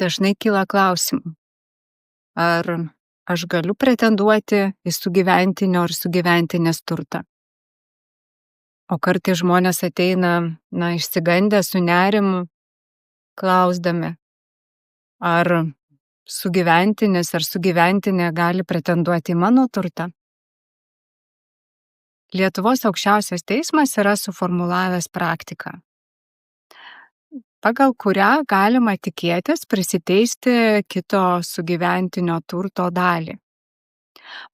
Dažnai kyla klausimų, ar aš galiu pretenduoti į sugyventinio ar sugyventinės turtą. O kartais žmonės ateina, išsigandę su nerimu, klausdami, ar sugyventinis ar sugyventinė gali pretenduoti į mano turtą. Lietuvos aukščiausias teismas yra suformulavęs praktiką, pagal kurią galima tikėtis prisiteisti kito sugyventinio turto dalį.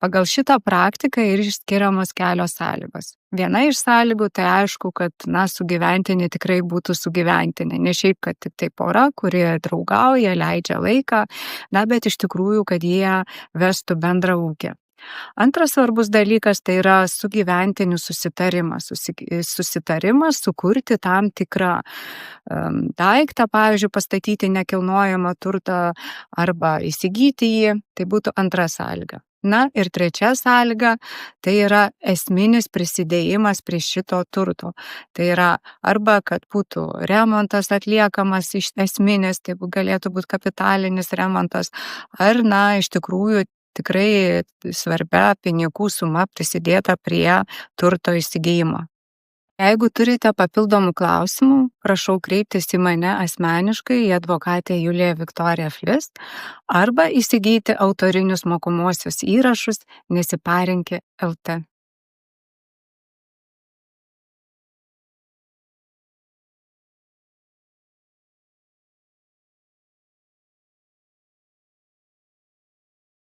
Pagal šitą praktiką ir išskiriamos kelios sąlygos. Viena iš sąlygų tai aišku, kad sugyventinė tikrai būtų sugyventinė, ne šiaip, kad tik tai pora, kurie draugauja, leidžia laiką, bet iš tikrųjų, kad jie vestų bendrą ūkį. Antras svarbus dalykas tai yra sugyventinių susitarimas. Susitarimas sukurti tam tikrą daiktą, pavyzdžiui, pastatyti nekilnojamą turtą arba įsigyti jį, tai būtų antra sąlyga. Ir trečia sąlyga tai yra esminis prisidėjimas prie šito turto. Tai yra arba, kad būtų remontas atliekamas esminis, tai galėtų būti kapitalinis remontas, ar iš tikrųjų tikrai svarbia pinigų suma prisidėta prie turto įsigijimo. Jeigu turite papildomų klausimų, prašau kreiptis į mane asmeniškai, į advokatę Juliją Viktoriją Flist, arba įsigyti autorinius mokomuosius įrašus Nesiparinki LT.